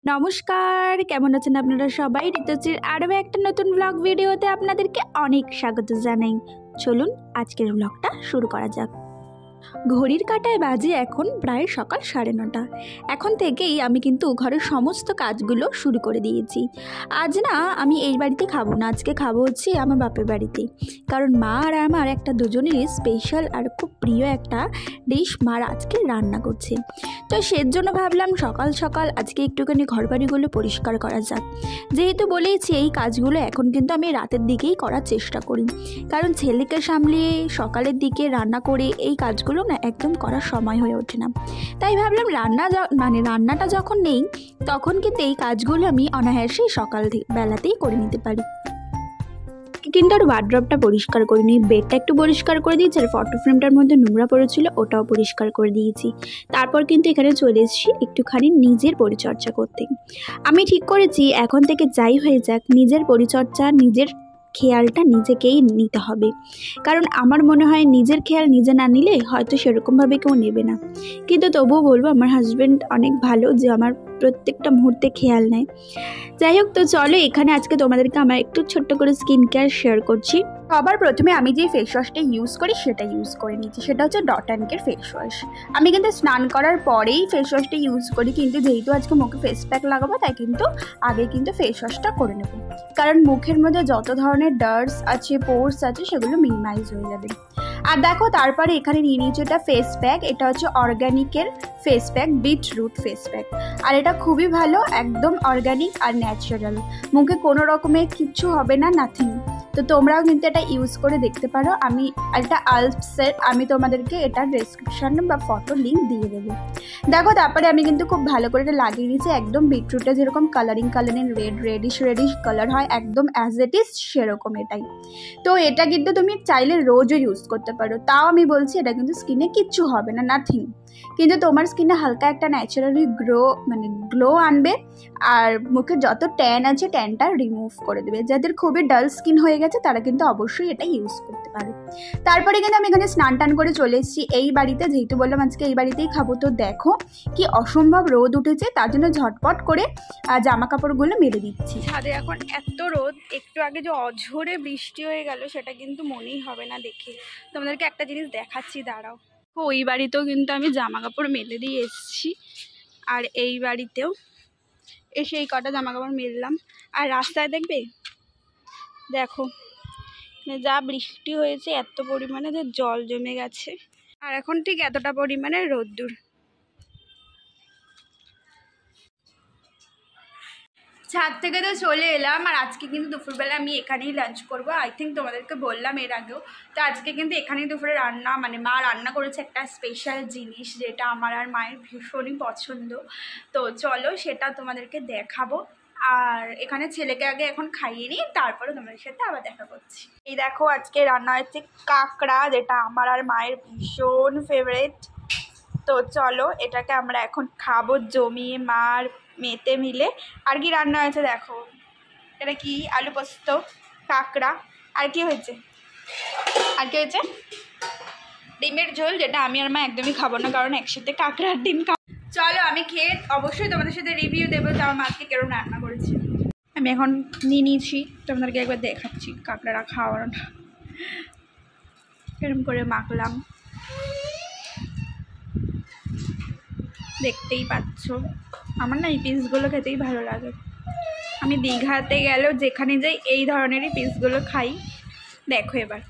নমস্কার, কেমন আছেন আপনারা সবাই? ঋতুশ্রীর আরও একটা নতুন ব্লগ ভিডিওতে আপনাদেরকে অনেক স্বাগত জানাই। চলুন আজকের ব্লগটা শুরু করা যাক। ঘড়ির কাঁটায় বাজে এখন প্রায় সকাল 9:30। এখন থেকেই আমি কিন্তু ঘরের সমস্ত কাজগুলো শুরু করে দিয়েছি। আজ না আমি এই বাড়িতে খাবো না, আজকে খাবো হচ্ছে আমার বাপের বাড়িতে। কারণ মা আর আমার একটা দুজনেরই স্পেশাল আর খুব প্রিয় একটা ডিশ মার আজকে রান্না করছে। তো সেজন্য ভাবলাম সকাল সকাল আজকে একটুখানি ঘরবাড়িগুলো পরিষ্কার করা যাক। যেহেতু বলেইছি এই কাজগুলো এখন কিন্তু আমি রাতের দিকেই করার চেষ্টা করি, কারণ ছেলেকে সামলিয়ে সকালের দিকে রান্না করে এই কাজগুলো না একদম করার সময় হয়ে ওঠে না। তাই ভাবলাম রান্নাটা যখন নেই তখন কিন্তু এই কাজগুলো আমি অনায়াসেই সকাল বেলাতেই করে নিতে পারি। কিন্তু আর ওয়ার্ড্রপটা পরিষ্কার করে নিই, বেডটা একটু পরিষ্কার করে দিয়েছি, আর ফটো ফ্রেমটার মধ্যে নোংরা পড়েছিল ওটাও পরিষ্কার করে দিয়েছি। তারপর কিন্তু এখানে চলে এসেছি একটুখানি নিজের পরিচর্যা করতে। আমি ঠিক করেছি এখন থেকে যাই হয়ে যাক নিজের পরিচর্যা, নিজের খেয়ালটা নিজেকেই নিতে হবে। কারণ আমার মনে হয় নিজের খেয়াল নিজে না নিলে হয়তো সেরকমভাবে কেউ নেবে না। কিন্তু তবুও বলবো আমার হাজব্যান্ড অনেক ভালো, যে আমার প্রত্যেকটা মুহূর্তে খেয়াল নেয়। যাই হোক, তো চলো এখানে আজকে তোমাদেরকে আমার একটু ছোট্ট করে স্কিন কেয়ার শেয়ার করছি। সবার প্রথমে আমি যে ফেস ওয়াশটা ইউজ করি সেটা ইউজ করে নিচ্ছি, সেটা হচ্ছে ডট অ্যান্ড কের ফেস ওয়াশ। আমি কিন্তু স্নান করার পরেই ফেস ওয়াশটা ইউজ করি, কিন্তু যেহেতু আজকে মুখে ফেস প্যাক লাগাবো তাই কিন্তু আগে কিন্তু ফেস ওয়াশটা করে নেব। কারণ মুখের মধ্যে যত ধরনের ডার্টস আছে, পোর্স আছে, সেগুলো মিনিমাইজ হয়ে যাবে। আর দেখো তারপরে এখানে নিয়ে নিয়েছি এটা ফেস প্যাক। এটা হচ্ছে অর্গ্যানিকের face pack, beetroot face pack. আর এটা খুবই ভালো, একদম অর্গ্যানিক আর ন্যাচারাল, মুখে কোনো রকমের কিচ্ছু হবে না, নাথিং। তো তোমরাও কিন্তু এটা ইউজ করে দেখতে পারো। আমি একটা আলপসের আমি তোমাদেরকে এটার ডেসক্রিপশন বা ফটো লিঙ্ক দিয়ে দেবো। দেখো তারপরে আমি কিন্তু খুব ভালো করে এটা লাগিয়ে দিয়েছি। একদম বিটরুটটা যেরকম কালারিং রেডিশ কালার হয়, একদম অ্যাজ ইট ইজ সেরকম এটাই। তো এটা কিন্তু তুমি চাইলে রোজও ইউজ করতে পারো। তাও আমি বলছি এটা কিন্তু স্কিনে কিচ্ছু হবে না, নাথিং। কিন্তু তোমার স্কিনে হালকা একটা ন্যাচারালি গ্লো আনবে, আর মুখে যত ট্যান আছে ট্যানটা রিমুভ করে দেবে। যাদের খুবই ডাল স্কিন হয়ে গেছে তারা কিন্তু অবশ্যই এটা ইউজ করতে পারে। তারপরে কিন্তু আমি এখানে স্নান টান করে চলে এসেছি এই বাড়িতে, যেহেতু বললাম আজকে এই বাড়িতেই খাবো। তো দেখো কি অসম্ভব রোদ উঠেছে, তার জন্য ঝটপট করে জামা কাপড়গুলো মেলে দিচ্ছি। ছাদে এখন এত রোদ, একটু আগে যে অঝোরে বৃষ্টি হয়ে গেল সেটা কিন্তু মনেই হবে না দেখে। তোমাদেরকে একটা জিনিস দেখাচ্ছি, দাঁড়াও। ওই বাড়িতেও কিন্তু আমি জামা কাপড় মেলে দিয়ে এসেছি, আর এই বাড়িতেও এসে এই কটা জামা কাপড় মেললাম। আর রাস্তায় দেখো যা বৃষ্টি হয়েছে এত পরিমাণে যে জল জমে গেছে, আর এখন ঠিক এতটা পরিমাণে রোদ্দুর। ছাদ থেকে তো চলে এলাম, আর আজকে কিন্তু দুপুরবেলা আমি এখানেই লাঞ্চ করব। আই থিঙ্ক তোমাদেরকে বললাম এর আগেও। তো আজকে কিন্তু এখানেই দুপুরে রান্না, মা রান্না করেছে একটা স্পেশাল জিনিস যেটা আমার আর মায়ের ভীষণই পছন্দ। তো চলো সেটা তোমাদেরকে দেখাবো। আর এখানে ছেলেকে আগে এখন খাইয়ে নিই, তারপরে তোমাদের সাথে আবার দেখা করছি। এই দেখো আজকে রান্না হচ্ছে কাঁকড়া, যেটা আমার আর মায়ের ভীষণ ফেভারিট। তো চলো এটাকে আমরা এখন খাবো জমিয়ে মার মেতে মিলে। আর কি রান্না হয়েছে দেখো, এটা কি আলু পোস্ত, কাঁকড়া, আর কি হয়েছে ডিমের ঝোল, যেটা আমি আর মা একদমই খাবো না, কারণ একসাথে কাঁকড়া আর ডিম খাবো। চলো আমি খেয়ে অবশ্যই তোমাদের সাথে রিভিউ দেবো যে আমার মাকে কেরম রান্না করেছে। আমি এখন নিয়ে নিয়েছি, তোমাদেরকে একবার দেখাচ্ছি কাঁকড়াটা খাওয়ানোটা এরকম করে মাখলাম, দেখতেই পাচ্ছ। আমার না এই পিসগুলো খেতেই ভালো লাগে। আমি দীঘাতে গেলেও যেখানে যাই এই ধরনেরই পিসগুলো খাই। দেখো এবার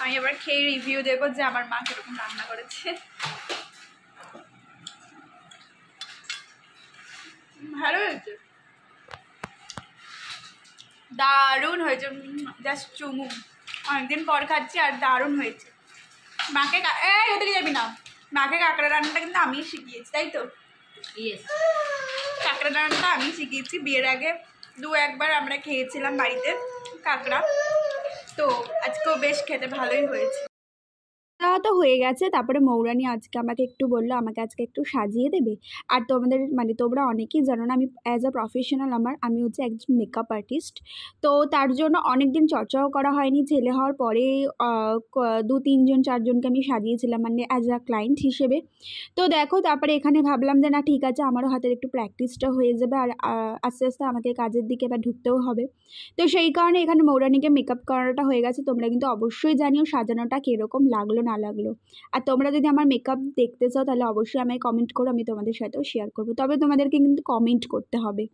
আমি খেয়ে রিভিউ দেবো যে আমার মা কীরকম রান্না করেছে। ভালো হয়েছে, দারুণ হয়েছে, জাস্ট চুমু। অনেকদিন পর খাচ্ছি আর দারুণ হয়েছে। মাকে ওদিকে যাবি না, মাকে কাঁকড়া রান্নাটা কিন্তু আমিই শিখিয়েছি, তাই তো? কাঁকড়া রান্নাটা আমি শিখিয়েছি। বিয়ের আগে 2-1বার আমরা খেয়েছিলাম বাড়িতে কাঁকড়া, তো আজকেও বেশ খেতে ভালোই হয়েছে। তা তো হয়ে গেছে। তারপরে মৌরানী আজকে আমাকে একটু বললো আমাকে আজকে একটু সাজিয়ে দেবে। আর তোমাদের মানে তোমরা অনেকেই জানো না, আমি অ্যাজ আ প্রফেশনাল আমি হচ্ছে একজন মেকআপ আর্টিস্ট। তো তার জন্য অনেক দিন চর্চাও করা হয়নি। ছেলে হওয়ার পরে 2-3 জন 4 জনকে আমি সাজিয়েছিলাম মানে অ্যাজ আ ক্লায়েন্ট হিসেবে। তো দেখো তারপরে এখানে ভাবলাম যে না ঠিক আছে, আমারও হাতের একটু প্র্যাকটিসটা হয়ে যাবে আর আস্তে আস্তে আমাকে কাজের দিকে এবার ঢুকতেও হবে। তো সেই কারণে এখানে মৌরানীকে মেকআপ করাটা হয়ে গেছে। তোমরা কিন্তু অবশ্যই জানিও সাজানোটা কীরকম লাগলো না লাগলো। আর তোমরা যদি আমার মেকআপ দেখতে চাও তাহলে অবশ্যই আমায় কমেন্ট করো, আমি তোমাদের সাথেও শেয়ার করবো। তবে তোমাদেরকে কিন্তু কমেন্ট করতে হবে।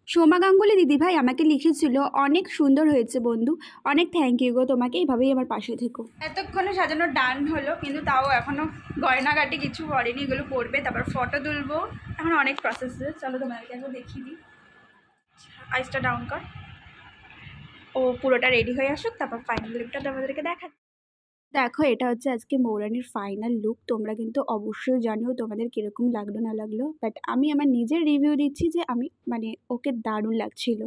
সোমা গাঙ্গুলি দিদিভাই আমাকে লিখেছিল অনেক সুন্দর হয়েছে বন্ধু, অনেক থ্যাংক ইউ গো তোমাকে, এইভাবেই আমার পাশে থেকো। এতক্ষণে সাজানো ডান হলো, কিন্তু তাও এখনও গয়নাগাটি কিছু পড়েনি, এগুলো পড়বে, তারপর ফটো তুলবো, এখন অনেক প্রসেস আছে। চলো তোমাদেরকে এখন দেখিয়ে দিই। আইসটা ডাউন কর, ও পুরোটা রেডি হয়ে আসুক, তারপর ফাইনাল লুকটা তোমাদেরকে দেখা। দেখো এটা হচ্ছে আজকে মৌরানীর ফাইনাল লুক। তোমরা কিন্তু অবশ্যই জানিও তোমাদের কীরকম লাগলো না লাগলো, বাট আমি আমার নিজের রিভিউ দিচ্ছি যে আমি মানে ওকে দারুণ লাগছিল।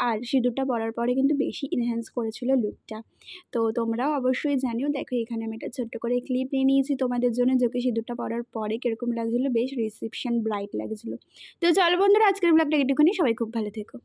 আর সিঁদুরটা পরার পরে কিন্তু বেশি ইনহ্যান্স করেছিল লুকটা। তো তোমরাও অবশ্যই জানিও। দেখো এখানে আমি একটা ছোট্ট করে ক্লিপ নিয়ে নিয়েছি তোমাদের জন্য, যে ওকে সিঁদুরটা পরার পরে কীরকম লাগছিলো, বেশ রিসেপশন ব্রাইট লাগছিলো। তো চলো বন্ধুরা, আজকের ব্লগটা একটুখানি, সবাই খুব ভালো থেকো।